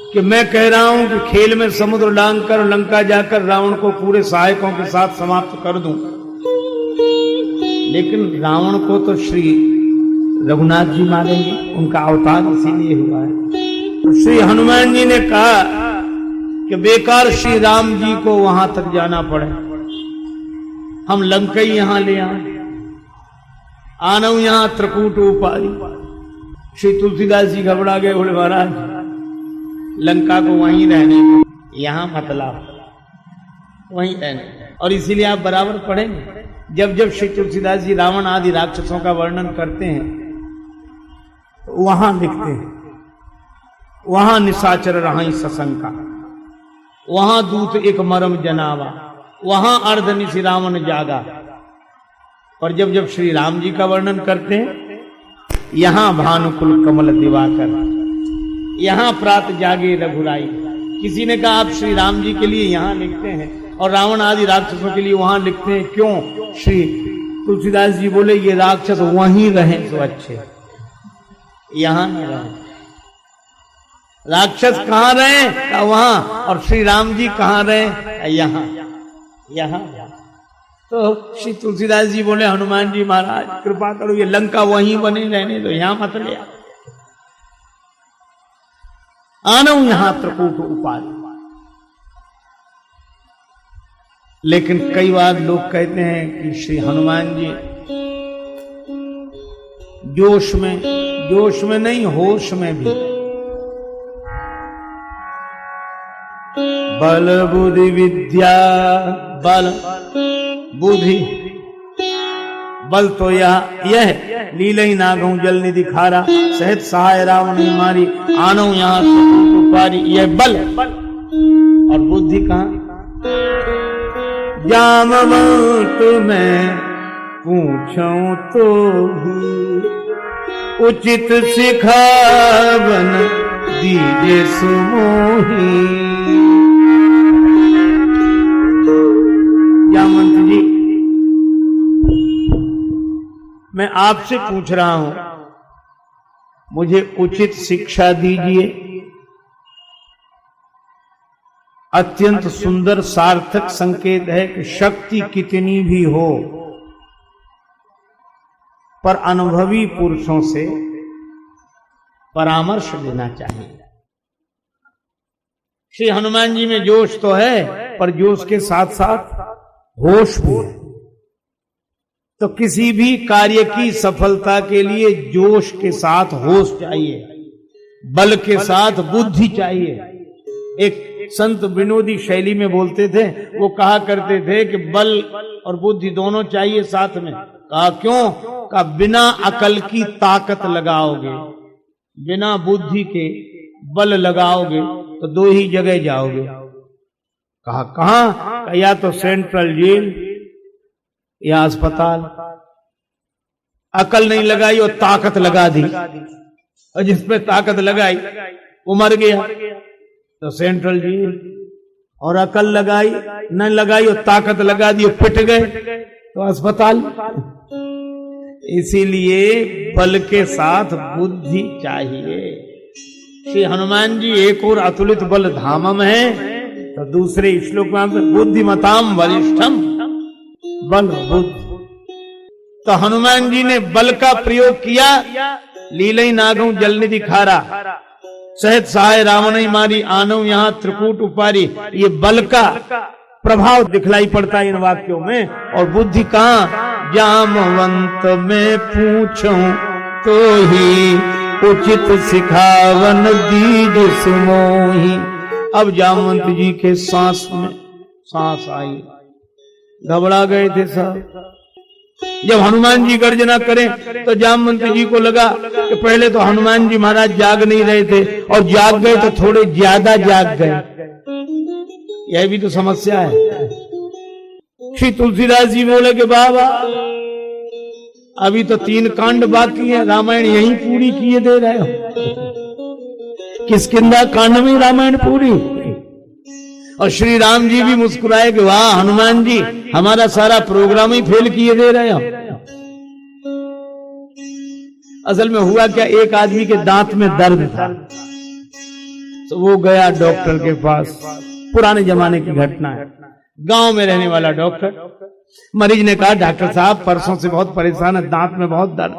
कि मैं कह रहा हूं कि खेल में समुद्र लांघ कर लंका जाकर रावण को पूरे सहायकों के साथ समाप्त कर दूं, लेकिन रावण को तो श्री रघुनाथ जी मारेंगे, उनका अवतार इसीलिए हुआ है। तो श्री हनुमान जी ने कहा कि बेकार श्री राम जी को वहां तक जाना पड़े, हम लंका ही यहां ले आए, आनऊ यहां त्रिकूट उपारी। श्री तुलसीदास जी घबरा गए, बोले महाराज लंका को वहीं रहने दो, यहां मतलब वहीं रहने, और इसीलिए आप बराबर पढ़ेंगे जब जब श्री तुलसीदास जी रावण आदि राक्षसों का वर्णन करते हैं तो वहां लिखते हैं, वहां निशाचर रहाई सशंका, वहां दूत एक मरम जनावा, वहां अर्धनिशि रावण जागा। और जब जब श्री राम जी का वर्णन करते हैं, यहां भानुकुल कमल दिवाकर, यहां प्रात जागे रघुराई। किसी ने कहा आप श्री राम जी के लिए यहां लिखते हैं और रावण आदि राक्षसों के लिए वहां लिखते हैं, क्यों? श्री तुलसीदास जी बोले ये राक्षस वहीं रहे तो अच्छे, यहां न रहे। राक्षस कहां रहे? वहां। और श्री राम जी कहां रहे? यहां यहां। तो श्री तुलसीदास जी बोले हनुमान जी महाराज कृपा करो, ये लंका वहीं बने रहने दो, यहां मत ले आना यहां त्रिकूट उपारी। लेकिन कई बार लोग कहते हैं कि श्री हनुमान जी जोश में नहीं, होश में भी बल बुद्धि विद्या, बल बुद्धि बल तो यह लीलई नागऊ जल निधि खारा, सहित सहाय रावण मारी, आनो यहां पारी। यह बल और बुद्धि कहां? जामवंत मैं पूछूं तो ही, उचित सिखावन दीजे सुमोही। जामवंत जी मैं आपसे पूछ रहा हूं, मुझे उचित शिक्षा दीजिए। अत्यंत सुंदर सार्थक संकेत है कि शक्ति कितनी भी हो पर अनुभवी पुरुषों से परामर्श लेना चाहिए। श्री हनुमान जी में जोश तो है पर जोश के साथ साथ होश भी है। तो किसी भी कार्य की सफलता के लिए जोश के साथ होश चाहिए, बल के साथ बुद्धि चाहिए। एक संत विनोदी शैली में बोलते थे, वो कहा करते थे कि बल और बुद्धि दोनों चाहिए साथ में। कहा क्यों? कहा बिना अकल की ताकत लगाओगे, बिना बुद्धि के बल लगाओगे तो दो ही जगह जाओगे। कहा कहां? या तो सेंट्रल जेल या अस्पताल। अकल नहीं लगाई और ताकत लगा दी, और जिसपे ताकत लगाई वो मर गया तो सेंट्रल जेल, और अकल लगाई न लगाई और ताकत लगा दी पिट गए तो अस्पताल। इसीलिए बल के साथ बुद्धि चाहिए। श्री हनुमान जी एक और अतुलित बल धामम है, तो दूसरे श्लोक में बुद्धिमताम वरिष्ठम, बल बुद्धि। तो हनुमान जी ने बल का प्रयोग किया, लीलई नागऊ जलनिधि खारा, सहित सहाय रावण मारी, आनऊ यहां त्रिकूट उपारी। ये बल का प्रभाव दिखलाई पड़ता है इन वाक्यों में। और बुद्धि कहां? जामवंत में पूछूं तो ही, उचित सिखावन दीज सुमोही। अब जामवंत जी के सांस में सांस आई, घबरा गए थे सब। जब हनुमान जी गर्जना करें तो जामवंत जी को लगा कि पहले तो हनुमान जी महाराज जाग नहीं रहे थे, और जाग गए तो थोड़े ज्यादा जाग गए। यह भी तो समस्या है। श्री तुलसीदास जी बोले कि बाबा अभी तो 3 कांड बाकी है, रामायण यहीं पूरी किए दे रहे हो। किष्किंधा कांड में रामायण पूरी। और श्री राम जी भी मुस्कुराए कि वाह हनुमान जी हमारा सारा प्रोग्राम ही फेल किए दे रहे हो। असल में हुआ क्या, एक आदमी के दांत में दर्द था, तो वो गया डॉक्टर के पास। पुराने जमाने की घटना है, गांव में रहने वाला डॉक्टर। मरीज ने कहा डॉक्टर साहब परसों से बहुत परेशान है, दांत में बहुत दर्द,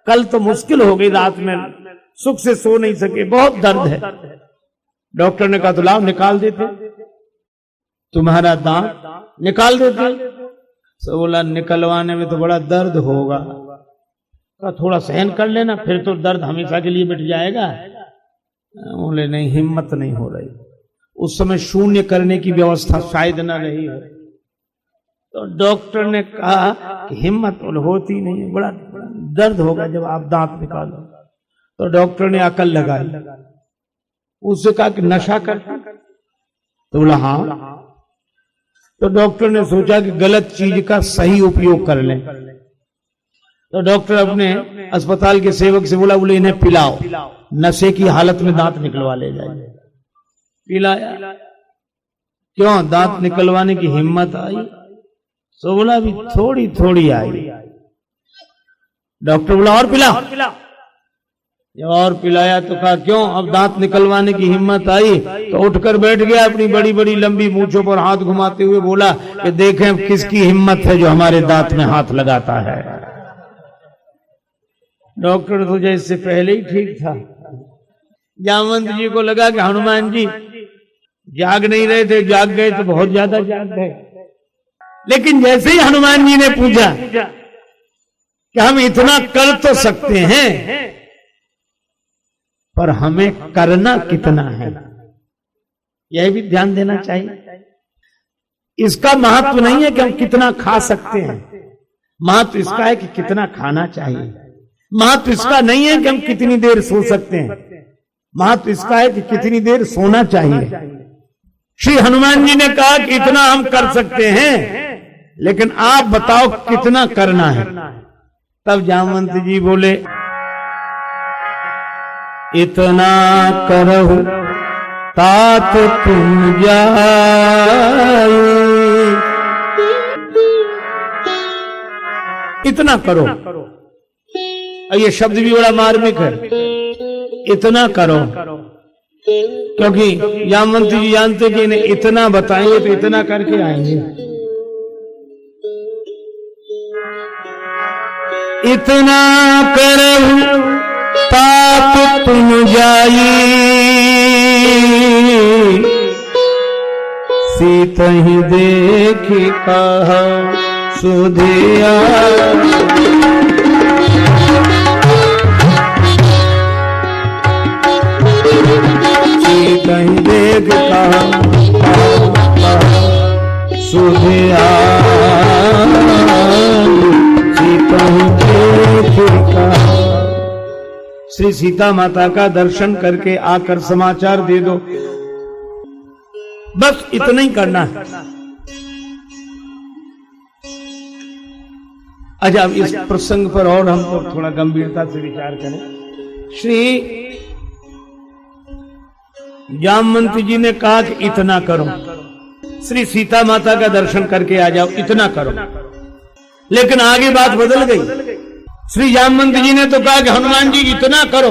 कल तो मुश्किल हो गई, रात में सुख से सो नहीं सके, बहुत दर्द है। डॉक्टर ने कहा तो लाओ निकाल देते तुम्हारा दांत, निकाल देते। तो बोला निकलवाने में तो बड़ा दर्द होगा, तो थोड़ा सहन कर लेना, फिर तो दर्द हमेशा के लिए मिट जाएगा। बोले नहीं, हिम्मत नहीं हो रही। उस समय शून्य करने की व्यवस्था शायद न रही हो। तो डॉक्टर ने कहा कि हिम्मत होती नहीं है, बड़ा दर्द होगा जब आप दांत निकालो। तो डॉक्टर ने अकल लगाई, उससे कहा कि नशा करता? तो बोला हाँ। तो डॉक्टर ने सोचा कि गलत चीज का सही उपयोग कर लें। तो डॉक्टर अपने अस्पताल के सेवक से बोला, बोले इन्हें पिलाओ, नशे की हालत में दांत निकलवा ले जाए। पिलाया। क्यों? दांत निकलवाने की हिम्मत आई? तो बोला अभी थोड़ी थोड़ी आई। डॉक्टर बोला और पिला। और पिलाया तो कहा क्यों? अब दांत निकलवाने की हिम्मत आई। तो उठकर बैठ गया, अपनी बड़ी बड़ी लंबी मूंछों पर हाथ घुमाते हुए बोला कि देखें किसकी हिम्मत है जो हमारे दांत में हाथ लगाता है। डॉक्टर तो जैसे पहले ही ठीक था। जामवंत जी को लगा कि हनुमान जी जाग नहीं रहे थे, जाग गए तो बहुत ज्यादा जाग गए। लेकिन जैसे ही हनुमान जी ने पूछा कि हम इतना कर तो सकते हैं, पर हमें करना कितना है, यह भी ध्यान देना चाहिए। इसका महत्व नहीं है कि हम कितना खा सकते हैं, महत्व इसका है कि कितना खाना चाहिए। महत्व इसका नहीं है कि हम कितनी देर सो सकते हैं, महत्व इसका है कि कितनी देर सोना चाहिए। श्री हनुमान जी ने कहा कि इतना हम कर सकते हैं, लेकिन आप बताओ कितना करना है। तब जामवंत जी बोले इतना करहु तात तुम जाए। इतना करो, ये शब्द भी बड़ा मार्मिक है, इतना करो, क्योंकि जामवंत जी जानते कि इन्हें इतना बताएंगे तो इतना करके आएंगे। इतना करहु तात तुम जाई, सीत ही देखी कहा सुधिया। सीत ही देख कहा सुधिया, सीत ही देखी कहा। श्री सीता माता का दर्शन करके आकर समाचार दे दो, बस इतना ही करना है। अच्छा, अब इस प्रसंग पर और हम तो थोड़ा गंभीरता से विचार करें। श्री जामवंत जी ने कहा कि इतना करो, श्री सीता माता का दर्शन करके आ जाओ, इतना करो। लेकिन आगे बात बदल गई। श्री जामवंत जी ने तो कहा कि हनुमान जी इतना करो,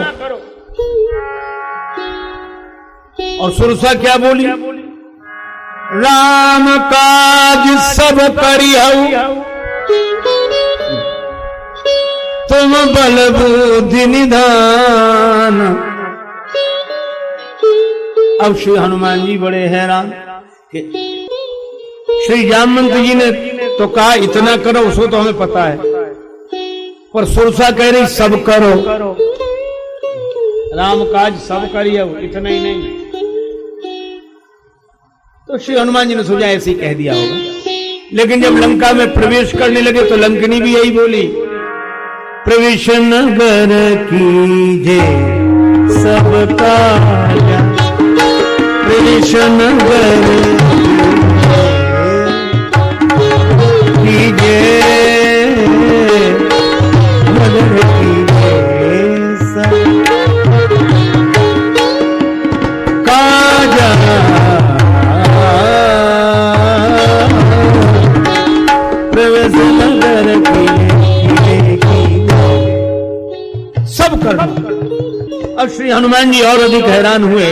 और सुरसा क्या बोली? राम काज सब करिहु, तुम बल बुद्धि निधान। अब श्री हनुमान जी बड़े हैरान कि श्री जामवंत जी ने तो कहा इतना करो, उसको तो हमें पता है, पर सुरसा कह रही सब करो, राम काज सब करिए, इतना ही नहीं। तो श्री हनुमान जी ने सोचा ऐसे ही कह दिया होगा। लेकिन जब लंका में प्रवेश करने लगे तो लंकनी भी यही बोली, प्रवेश नगर कीजे सब काज, प्रवेश नगर कीजे नगर कीजे सब काजा, प्रवेश नगर सब करना। अब श्री हनुमान जी और अधिक हैरान हुए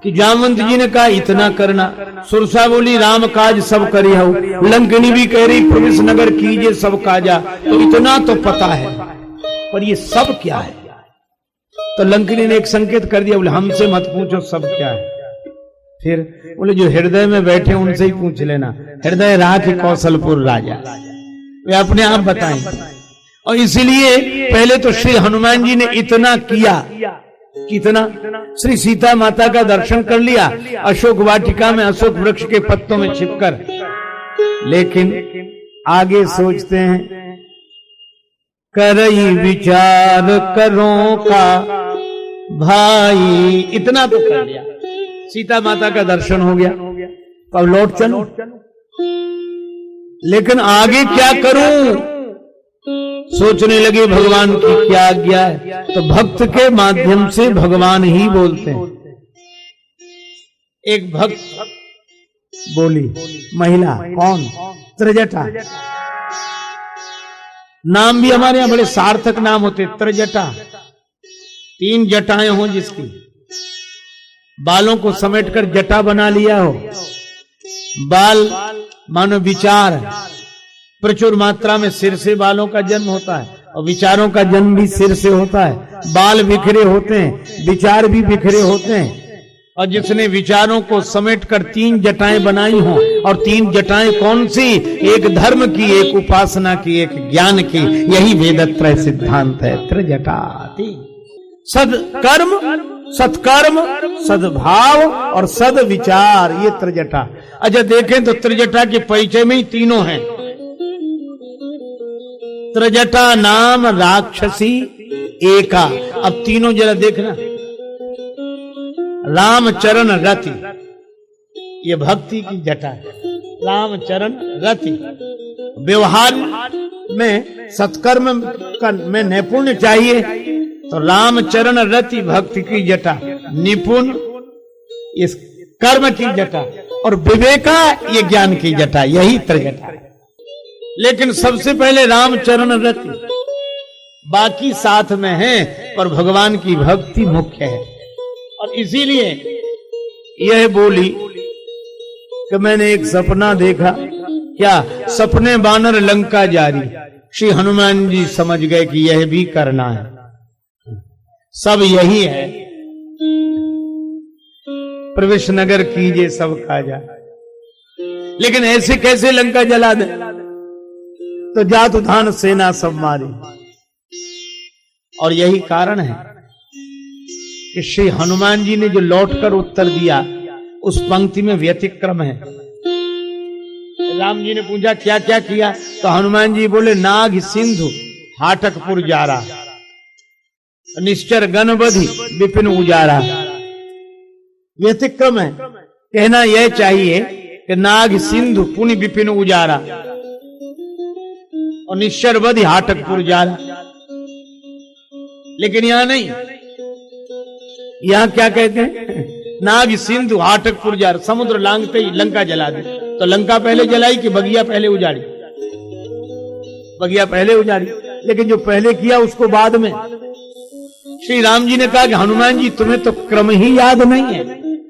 कि जामवंत जी ने कहा इतना करना, सुरसा बोली राम काज सब करी हो, लंकिनी भी कह रही प्रवेश नगर कीजिए सब काजा, तो इतना तो पता है, पर ये सब क्या है? तो लंकिनी ने एक संकेत कर दिया, बोले हमसे मत पूछो सब क्या है। फिर बोले जो हृदय में बैठे उनसे ही पूछ लेना, हृदय राख कौशलपुर राजा, वे अपने आप बताएंगे। और इसलिए पहले तो श्री हनुमान जी ने इतना किया, कितना, श्री सीता माता का दर्शन कर लिया अशोक वाटिका में अशोक वृक्ष के पत्तों में छिपकर, लेकिन आगे सोचते हैं करई विचार करो का भाई, इतना तो कर लिया, सीता माता का दर्शन हो गया, तो अब लौट चलो, लेकिन आगे क्या करूं? सोचने लगे भगवान की क्या आज्ञा है, तो भक्त के माध्यम से भगवान ही बोलते हैं। एक भक्त बोली, महिला कौन? त्रिजटा, नाम भी हमारे यहां बड़े सार्थक नाम होते, त्रिजटा, 3 जटाएं हो जिसकी, बालों को समेटकर जटा बना लिया हो, बाल मानो विचार, प्रचुर मात्रा में सिर से बालों का जन्म होता है और विचारों का जन्म भी सिर से होता है, बाल बिखरे होते हैं, विचार भी बिखरे होते हैं, और जिसने विचारों को समेटकर 3 जटाएं बनाई हो, और 3 जटाएं कौन सी? एक धर्म की, एक उपासना की, एक ज्ञान की, यही वेदत्रय सिद्धांत है, त्रिजटाति, सदकर्म, सत्कर्म, सद्भाव और सद विचार, ये त्रिजटा। अच्छा देखें तो त्रिजटा के परिचय में ही तीनों हैं, त्रिजटा नाम राक्षसी एका। अब तीनों जरा देखना, रामचरण रति, ये भक्ति की जटा है, रामचरण रति, व्यवहार में सत्कर्म में नैपुण्य चाहिए, तो रामचरण रति भक्ति की जटा, निपुण इस कर्म की जटा, और विवेका ये ज्ञान की जटा, यही त्रिजटा है। लेकिन सबसे पहले रामचरण रति, बाकी साथ में है, पर भगवान की भक्ति मुख्य है। और इसीलिए यह बोली कि मैंने एक सपना देखा, क्या? सपने बानर लंका जारी। श्री हनुमान जी समझ गए कि यह भी करना है, सब यही है, प्रवेश नगर कीजिए सब काजा। लेकिन ऐसे कैसे लंका जला दे? तो जात उधान सेना सब मारी। और यही कारण है कि श्री हनुमान जी ने जो लौटकर उत्तर दिया, उस पंक्ति में व्यतिक्रम है। राम जी ने पूछा क्या क्या किया, तो हनुमान जी बोले नाग सिंधु हाटकपुर जारा, निश्चर गणबधि विपिन उजारा। व्यतिक्रम है, कहना यह चाहिए कि नाग सिंधु पुनि विपिन उजारा और निश्चर बधि हाटकपुर जारा, लेकिन यहां नहीं, यहां क्या कहते हैं? नाग सिंधु हाटकपुर जारा, समुद्र लांघते ही लंका जला दे। तो लंका पहले जलाई कि बगिया पहले उजाड़ी? बगिया पहले उजाड़ी, लेकिन जो पहले किया उसको बाद में। श्री राम जी ने कहा कि हनुमान जी तुम्हें तो क्रम ही याद नहीं है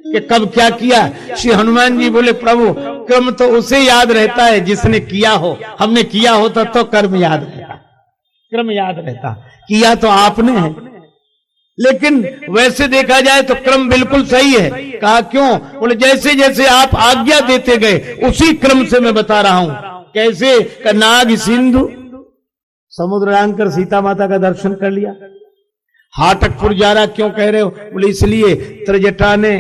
कि कब क्या किया। श्री हनुमान जी बोले प्रभु क्रम तो उसे याद रहता है जिसने किया हो, हमने किया होता तो कर्म याद रहता, क्रम याद रहता, किया तो आपने है। लेकिन वैसे देखा जाए तो क्रम बिल्कुल सही है। कहा क्यों? बोले जैसे जैसे आप आज्ञा देते गए उसी क्रम से मैं बता रहा हूं। कैसे? नाग सिंधु समुद्र लांघकर सीता माता का दर्शन कर लिया। हाटकपुर जारा क्यों कह रहे हो? बोले इसलिए त्रिजटा ने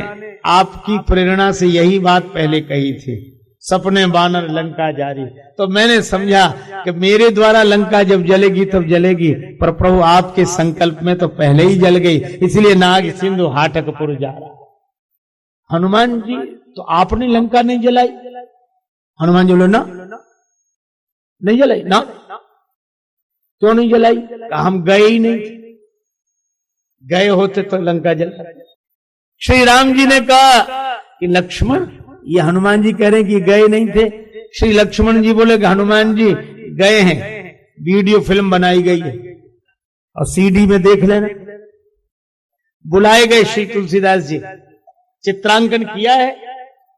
आपकी प्रेरणा से यही बात पहले कही थी, सपने बानर लंका जारी। तो मैंने समझा कि मेरे द्वारा लंका जब जलेगी तब जलेगी, पर प्रभु आपके संकल्प में तो पहले ही जल गई, इसलिए नाग सिंधु हाटकपुर जारा। हनुमान जी तो आपने लंका नहीं जलाई? हनुमान जी बोले ना, नहीं जलाई ना। क्यों नहीं जलाई? हम गए ही नहीं, गए होते तो लंका जला। श्री राम जी ने कहा कि लक्ष्मण, ये हनुमान जी कह रहे हैं कि गए नहीं थे। श्री लक्ष्मण जी बोले कि हनुमान जी गए हैं, वीडियो फिल्म बनाई गई है और सीडी में देख लेना। बुलाए गए श्री तुलसीदास जी, चित्रांकन किया है?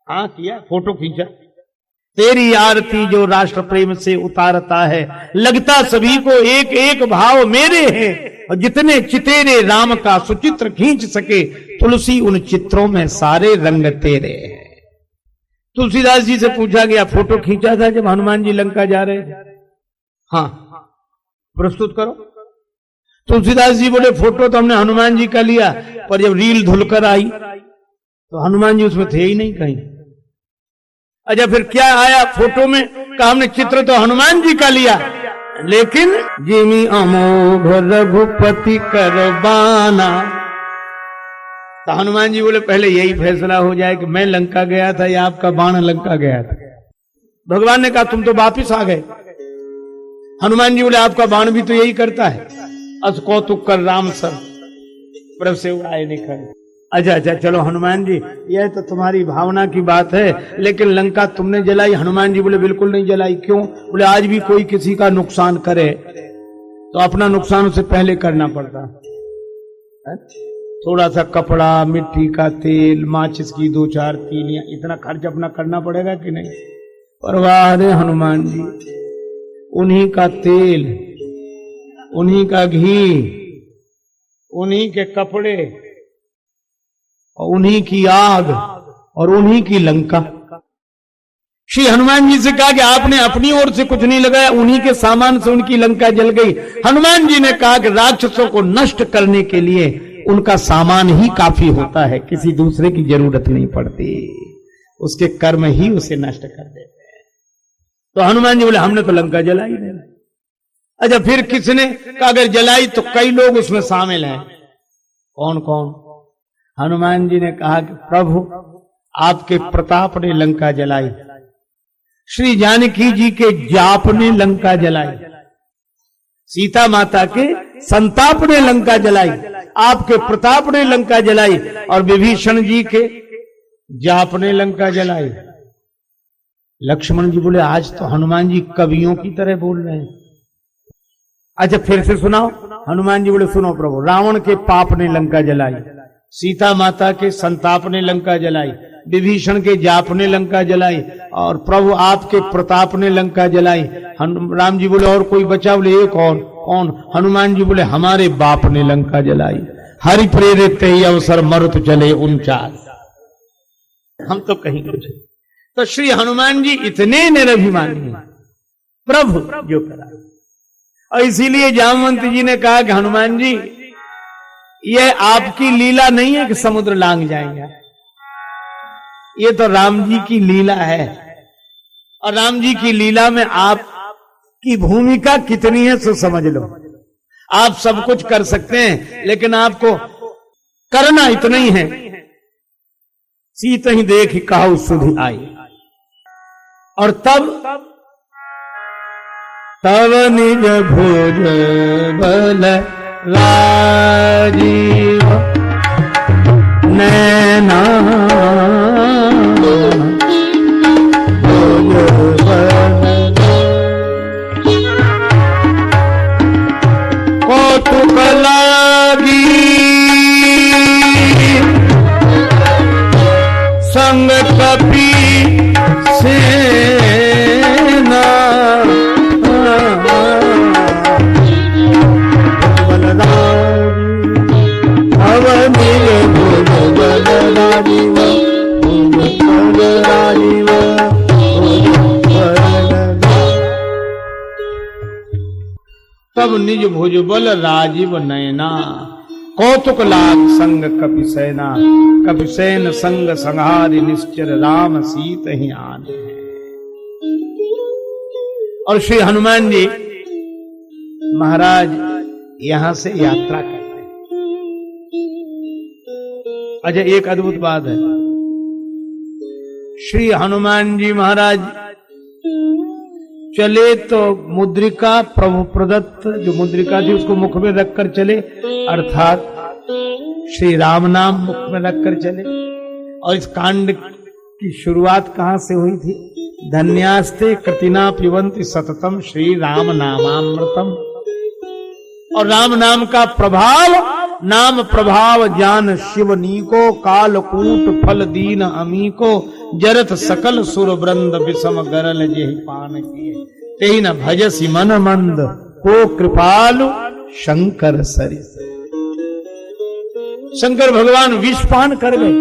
हाँ किया, फोटो खींचा। तेरी आरती जो राष्ट्र प्रेम से उतारता है, लगता सभी को एक एक भाव मेरे हैं, और जितने चितेरे राम का सुचित्र खींच सके, तुलसी उन चित्रों में सारे रंग तेरे हैं। तुलसीदास जी से पूछा गया, फोटो खींचा था जब हनुमान जी लंका जा रहे थे? हाँ, प्रस्तुत करो। तुलसीदास जी बोले, फोटो तो हमने हनुमान जी का लिया, पर जब रील धुलकर आई तो हनुमान जी उसमें थे ही नहीं कहीं। अच्छा, फिर क्या आया फोटो में? कहा हमने चित्र तो हनुमान जी का लिया, लेकिन जिमी अमोघ रघुपति करबाना। तो हनुमान जी बोले, पहले यही फैसला हो जाए कि मैं लंका गया था या आपका बाण लंका गया था। भगवान ने कहा, तुम तो वापिस आ गए। हनुमान जी बोले, आपका बाण भी तो यही करता है, अस कौतुक कर राम सर प्रभ से उड़ाए निकल। अच्छा, चलो हनुमान जी, यह तो तुम्हारी भावना की बात है, लेकिन लंका तुमने जलाई? हनुमान जी बोले, बिल्कुल नहीं जलाई। क्यों? बोले, आज भी कोई किसी का नुकसान करे तो अपना नुकसान उसे पहले करना पड़ता है। थोड़ा सा कपड़ा, मिट्टी का तेल, माचिस की 2 4 तीलियां, इतना खर्च अपना करना पड़ेगा कि नहीं? परवाह रे हनुमान जी, उन्हीं का तेल, उन्हीं का घी, उन्हीं के कपड़े, और उन्हीं की आग, और उन्हीं की लंका। श्री हनुमान जी से कहा कि आपने अपनी ओर से कुछ नहीं लगाया, उन्हीं के सामान से उनकी लंका जल गई। हनुमान जी ने कहा कि राक्षसों को नष्ट करने के लिए उनका सामान ही काफी होता है, किसी दूसरे की जरूरत नहीं पड़ती, उसके कर्म ही उसे नष्ट कर देते हैं। तो हनुमान जी बोले, हमने तो लंका जलाई नहीं। अच्छा, फिर किसने? अगर जलाई तो कई लोग उसमें शामिल हैं। कौन कौन? हनुमान जी ने कहा कि प्रभु, आपके प्रताप ने लंका जलाई, श्री जानकी जी के जाप ने लंका जलाई, सीता माता के संताप ने लंका जलाई, आपके प्रताप ने लंका जलाई, और विभीषण जी के जाप ने लंका जलाई। लक्ष्मण जी बोले, आज तो हनुमान जी कवियों की तरह बोल रहे हैं। अच्छा, फिर से सुनाओ। हनुमान जी बोले, सुनो प्रभु, रावण के पाप ने लंका जलाई, सीता माता के संताप ने लंका जलाई, विभीषण के जाप ने लंका जलाई, और प्रभु आपके प्रताप ने लंका जलाई। राम जी बोले, और कोई बचा? बोले, एक और। कौन? हनुमान जी बोले, हमारे बाप ने लंका जलाई, हरि प्रेरित ही अवसर मरुत चले 49। हम तो कहीं कुछ। तो श्री हनुमान जी इतने निरभिमानी हैं, प्रभु जो करा। और इसीलिए जामवंत जी ने कहा कि हनुमान जी, यह आपकी लीला नहीं है कि समुद्र लांग जाएंगे, ये तो राम जी की लीला है। और राम जी की लीला में आपकी भूमिका कितनी है सो समझ लो। आप सब कुछ कर सकते हैं, लेकिन आपको करना इतना ही है। सीत ही देख कहा सुधि आई, और तब निज भोज बल राजीव नैना कौतुक लागी संग कपि सेना तब निज भुज बल राजीव नयना कौतुक लाग संग कपि सेना, कपि सेन संग संहारि निश्चर राम सीत ही आने। और श्री हनुमान जी महाराज यहां से यात्रा करते हैं। अच्छा, एक अद्भुत बात है, श्री हनुमान जी महाराज चले तो मुद्रिका, प्रभु प्रदत्त जो मुद्रिका थी उसको मुख में रखकर चले, अर्थात श्री राम नाम मुख में रखकर चले। और इस कांड की शुरुआत कहां से हुई थी? धन्यास्ते कृतिना पिबंति सततम श्री राम नामामृतम। और राम नाम का प्रभाव नाम प्रभाव जान शिवनीको, कालकूट फल दीन अमीको, जरत सकल सुर वृंद विषम गरल जेहि पान किए, तेहि न भजसी मन मंद, को कृपालु शंकर सरि। शंकर भगवान विषपान कर गए।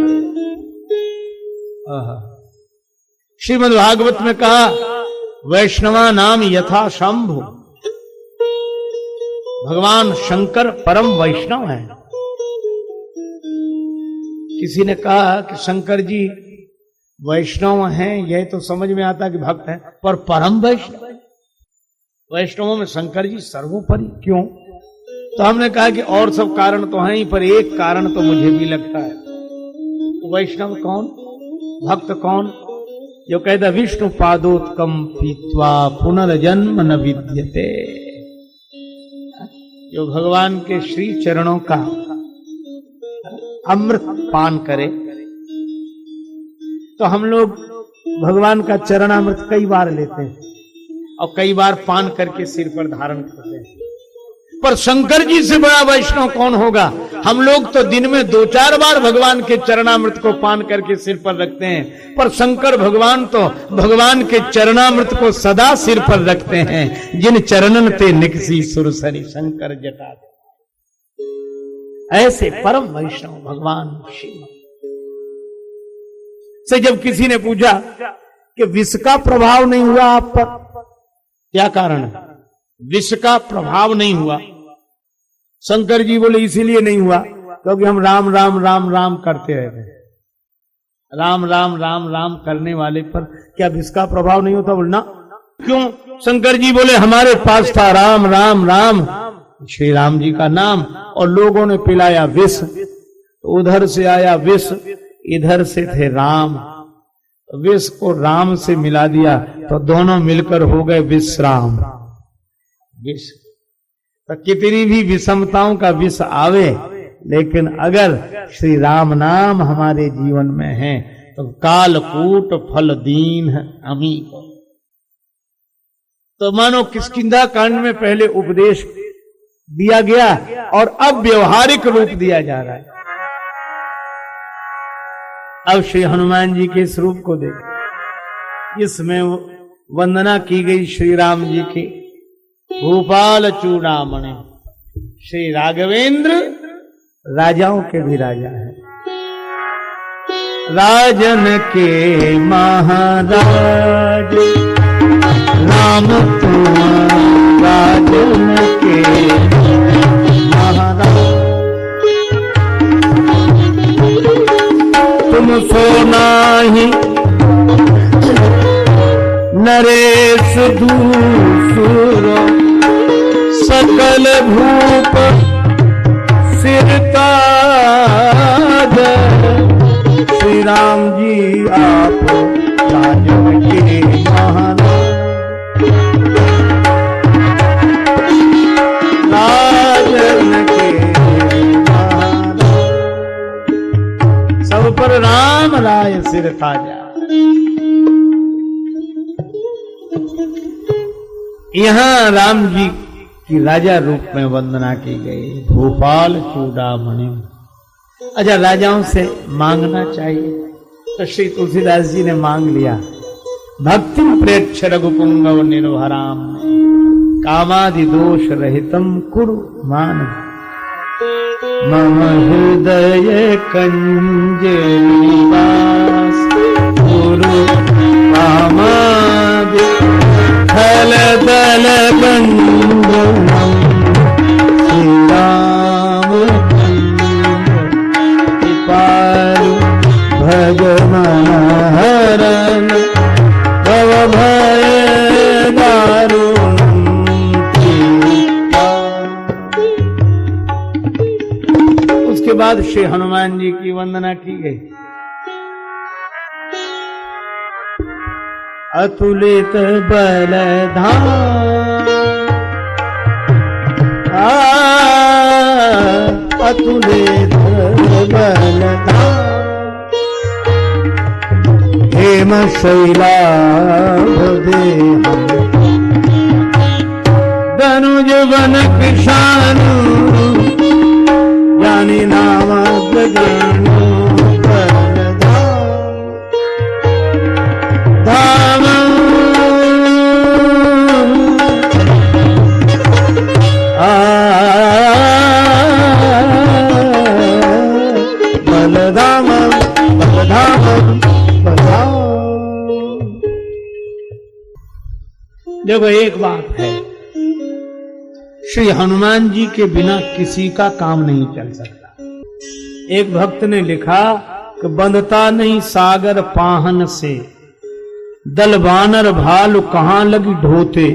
श्रीमद् भागवत में कहा, वैष्णवा नाम यथा शंभु, भगवान शंकर परम वैष्णव हैं। किसी ने कहा कि शंकर जी वैष्णव हैं, यह तो समझ में आता कि भक्त हैं, पर परम वैष्णव, वैष्णवों में शंकर जी सर्वोपरि क्यों? तो हमने कहा कि और सब कारण तो हैं ही, पर एक कारण तो मुझे भी लगता है। तो वैष्णव कौन, भक्त कौन? जो कहता विष्णु पादोत्कम पीत्वा पुनर्जन्म न विद्यते, जो भगवान के श्री चरणों का अमृत पान करे। तो हम लोग भगवान का चरणामृत कई बार लेते हैं और कई बार पान करके सिर पर धारण करते हैं, पर शंकर जी से बड़ा वैष्णव कौन होगा? हम लोग तो दिन में 2-4 बार भगवान के चरणामृत को पान करके सिर पर रखते हैं, पर शंकर भगवान तो भगवान के चरणामृत को सदा सिर पर रखते हैं। जिन चरणन ते निकसी सुरसरी शंकर जटा, ऐसे परम वैष्णव भगवान शिव से जब किसी ने पूछा कि विष का प्रभाव नहीं हुआ आप पर, क्या कारण है? विष का प्रभाव नहीं हुआ। शंकर जी बोले इसीलिए नहीं हुआ क्योंकि हम राम राम राम राम करते रहते हैं। राम राम राम राम करने वाले पर क्या विष का प्रभाव नहीं होता? बोलना क्यों? शंकर जी बोले हमारे पास था राम राम राम, श्री राम जी का नाम, और लोगों ने पिलाया विष, तो उधर से आया विष, इधर से थे राम, विष को राम से मिला दिया तो दोनों मिलकर हो गए विश्राम। विष तो कितनी भी विषमताओं का विष आवे, लेकिन अगर श्री राम नाम हमारे जीवन में है तो कालकूट फल दीन अमी को। तो मानो किष्किंधा कांड में पहले उपदेश दिया गया और अब व्यवहारिक रूप दिया जा रहा है। अब श्री हनुमान जी के इस रूप को देखें, इसमें वंदना की गई श्री राम जी की। भूपाल चूड़ामणि, श्री राघवेंद्र राजाओं के भी राजा हैं, राजन के महाराज राम तुम, राजन के महाराज तुम सोना ही नरेश दूसरो, सकल भूप सिरताज, श्री राम जी आप राजन के महाराज, राजन के महाराज, सब पर राम राय सिर ताजा। यहां राम जी की राजा रूप में वंदना की गई। भूपाल चूड़ामणि, अच्छा राजाओं से मांगना चाहिए, तो श्री तुलसीदास जी ने मांग लिया। भक्ति प्रेक्ष रघुपुंगव निर्भराम, कामादि दोष रहितम कुरु मान, मम हृदय कंज निवास गुरु कामादि फल दल बंधु, श्री राम कृपालु भगवान हरन, भव भय दारुण। उसके बाद श्री हनुमान जी की वंदना की गई। अतुलित बलधाम, अतुलित बलधाम, हेम शैलाभ देहम, धनुज वन कृशानु, गजानो धाम बलधाम बलधाम बलधाम। देखो एक बात है, श्री हनुमान जी के बिना किसी का काम नहीं चल सकता। एक भक्त ने लिखा कि बंधता नहीं सागर पाहन से, दल बानर भालु कहां लगी ढोते,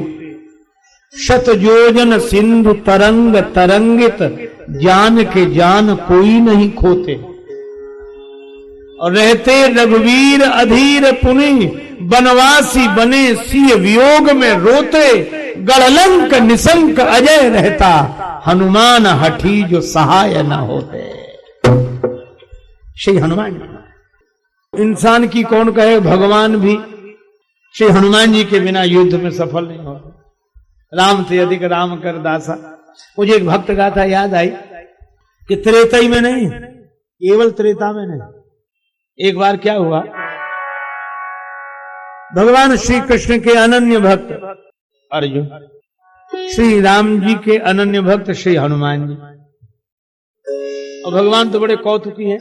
शत योजन सिंधु तरंग तरंगित, जान के जान कोई नहीं खोते। और रहते रघुवीर अधीर पुनि, बनवासी बने सिय वियोग में रोते, गढ़लंक निशंक अजय रहता, हनुमान हठी जो सहाय न होते। श्री हनुमान इंसान की कौन कहे, भगवान भी श्री हनुमान जी के बिना युद्ध में सफल नहीं होते। राम से अधिक राम कर दासा। मुझे एक भक्त गाथा याद आई कि त्रेता में नहीं, केवल त्रेता में नहीं, एक बार क्या हुआ, भगवान श्री कृष्ण के अनन्य भक्त अर्जुन, श्री राम जी के अनन्य भक्त श्री हनुमान जी। और भगवान तो बड़े कौतुकी हैं,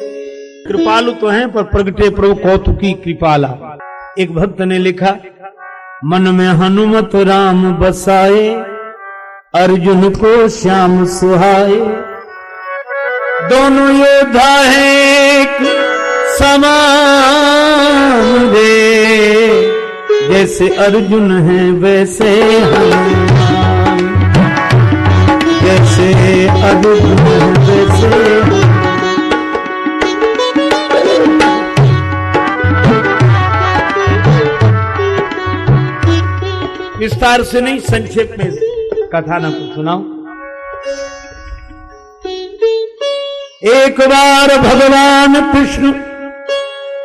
कृपालु तो हैं पर प्रगटे प्रभु कौतुकी कृपाला। एक भक्त ने लिखा, मन में हनुमत राम बसाए, अर्जुन को श्याम सुहाए, दोनों योद्धा हैं एक समान रे, जैसे अर्जुन है वैसे हनुमान, जैसे अर्जुन है वैसे। विस्तार से नहीं, संक्षेप में कथा न को सुनाऊं। एक बार भगवान कृष्ण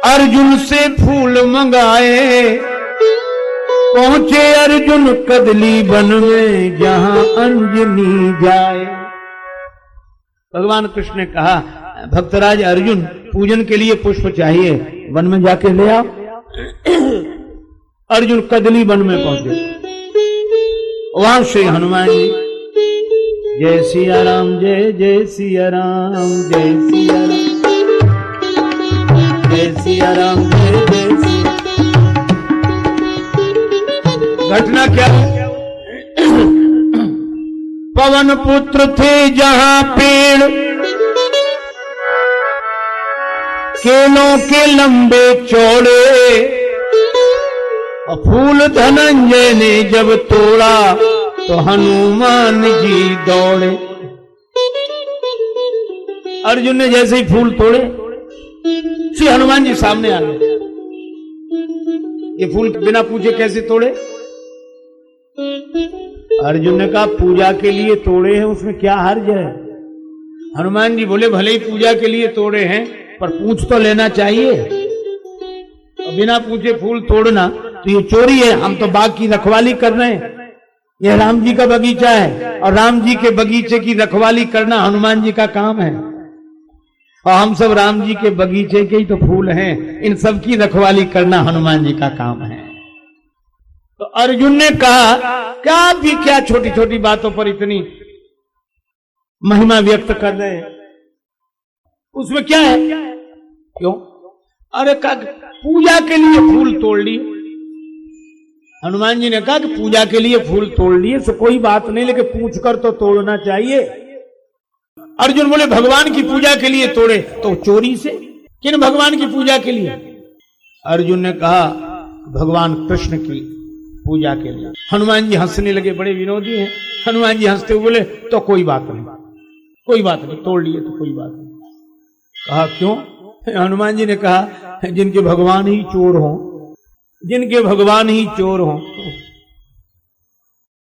अर्जुन से फूल मंगाए, पहुंचे अर्जुन कदली वन में जहां अंजनी जाए। भगवान कृष्ण ने कहा, भक्तराज अर्जुन पूजन के लिए पुष्प चाहिए, वन में जाके ले आओ। अर्जुन कदली वन में पहुंचे, वहां श्री हनुमान जी जय सिया राम जय जय सिया राम जय सिया राम जय सिया राम जय जय सिया। घटना क्या, पवन पुत्र थे जहां पेड़, केलों के लंबे चौड़े, और फूल धनंजय ने जब तोड़ा तो हनुमान जी दौड़े। अर्जुन ने जैसे ही फूल तोड़े, श्री हनुमान जी सामने आ गए। ये फूल बिना पूछे कैसे तोड़े? अर्जुन ने कहा, पूजा के लिए तोड़े हैं, उसमें क्या हर्ज है? हनुमान जी बोले, भले ही पूजा के लिए तोड़े हैं, पर पूछ तो लेना चाहिए। और बिना पूछे फूल तोड़ना तो ये चोरी है। हम तो बाग की रखवाली कर रहे हैं, यह राम जी का बगीचा है, और राम जी के बगीचे की रखवाली करना हनुमान जी का काम है। और हम सब राम जी के बगीचे के ही तो फूल हैं, इन सब की रखवाली करना हनुमान जी का काम है। तो अर्जुन ने कहा, क्या भी क्या छोटी छोटी बातों पर इतनी महिमा व्यक्त कर रहे हैं, उसमें क्या है? क्यों? अरे पूजा के लिए फूल तोड़ लिए। हनुमान जी ने कहा कि पूजा के लिए फूल तोड़ लिए तो कोई बात नहीं, लेकिन पूछ कर तो तोड़ना चाहिए। अर्जुन बोले, भगवान की पूजा के लिए तोड़े तो चोरी से? किन भगवान की पूजा के लिए? अर्जुन ने कहा, भगवान कृष्ण की पूजा के लिए। हनुमान जी हंसने लगे, बड़े विनोदी हैं। हनुमान जी हंसते हुए बोले, तो कोई बात नहीं, कोई बात नहीं, तोड़ लिए तो कोई बात नहीं। कहा क्यों? हनुमान जी ने कहा, जिनके भगवान ही चोर हों, जिनके भगवान ही चोर हों,